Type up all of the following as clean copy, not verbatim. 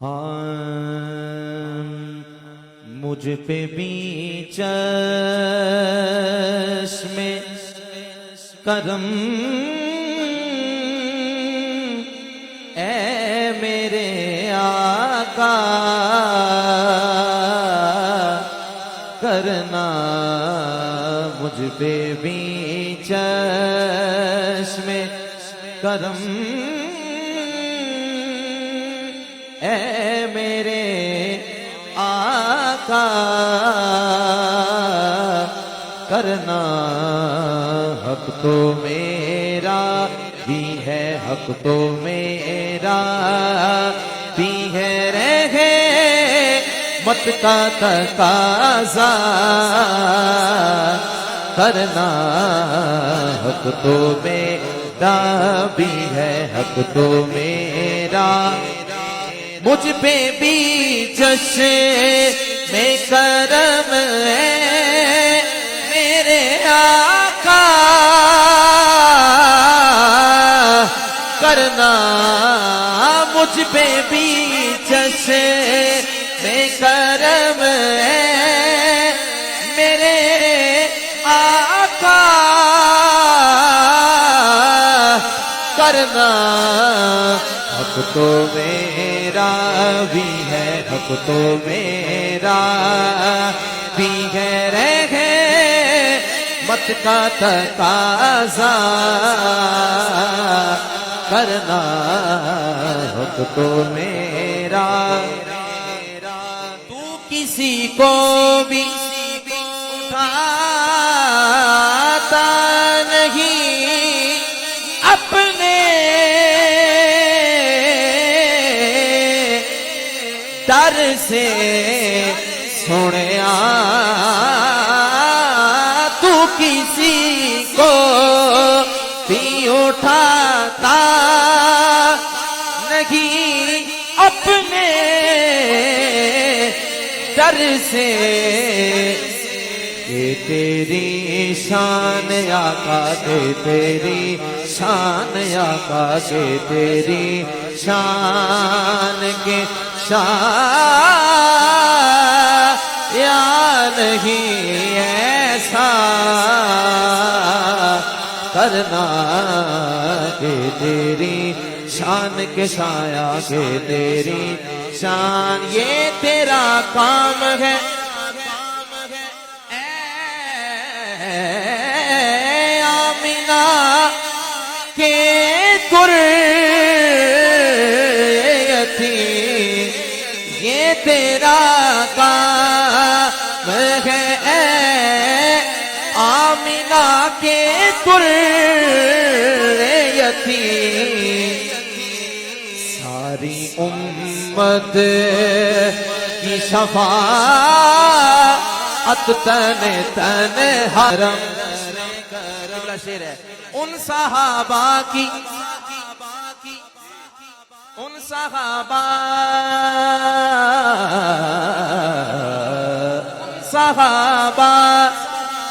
ہاں مجھ پہ بھی چشم کرم اے میرے آقا کرنا مجھ پہ بھی چشم کرم اے میرے آقا کرنا حق تو میرا بھی ہے حق تو میرا بھی ہے رہے مت کا تقاضا کرنا حق تو میرا بھی ہے حق تو میرا مجھ پہ بھی جشن میں کرم ہے میرے آقا کرنا مجھ پہ بھی جشن میں کرم ہے میرے آقا کرنا حق تو میرا بھی ہے حق تو میرا بھی ہے رہے مت کا تقاضا کرنا حق تو میرا تو کسی کو بھی اٹھاتا نہیں اپنے در سے سنیا تو کسی کو بھی اٹھاتا نہیں اپنے در سے کہ تیری شان آقا کہ تیری شان آقا کہ تیری شان کے یا نہیں ایسا کرنا کہ تیری شان کے سایہ کہ تیری شان یہ تیرا کام ہے اے آمینہ کے یہ تیرا کام ہے اے آمینہ کے یتیم ساری امت کی شفاعت تن حرم شیر ہے ان صحابہ کی ان صحابہ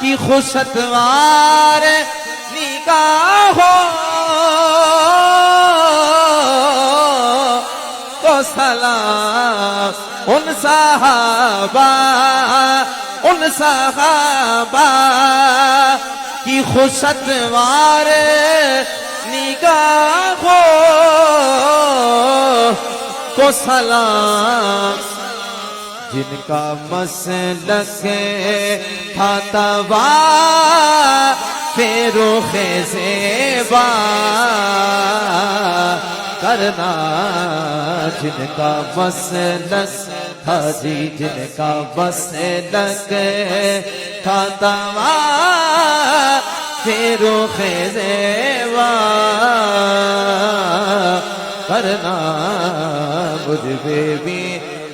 کی خوشتوار نگاہوں کو سلام ان صحابہ کی خوشتوار نگاہوں کو سلام جن کا مسلک تھا فیروخ زیبا کرنا جن کا مسلک تھا جن کا مسلک تھا فیروخ زیبا کرنا مجھ پہ بھی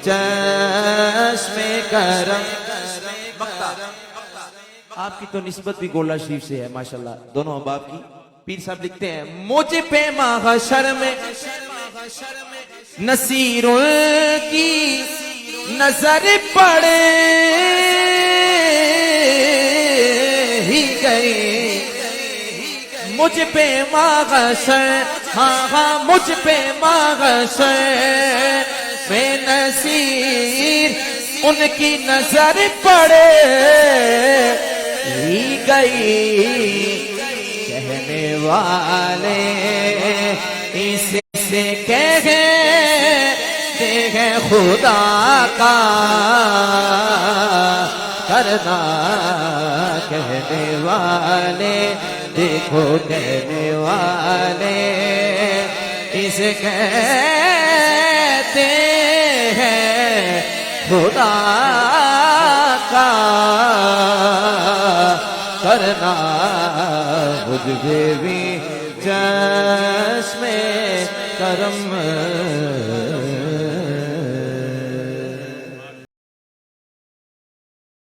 چشم کرم آپ کی تو نسبت بھی گولہ شریف سے ہے ماشاءاللہ دونوں باپ کی پیر صاحب لکھتے ہیں مجھ پہ محشر میں نصیروں کی نظر پڑے ہی گئی مجھ پہ محشر ہاں مجھ پہ محشر میں نصیر ان کی نظر پڑے ہی گئی کہنے والے اس سے کہتے ہیں خدا کا کرنا کہنے والے دیکھو کہنے والے اسے کہتے ہیں خدا کا کرنا مجھ پہ بھی چشم کرم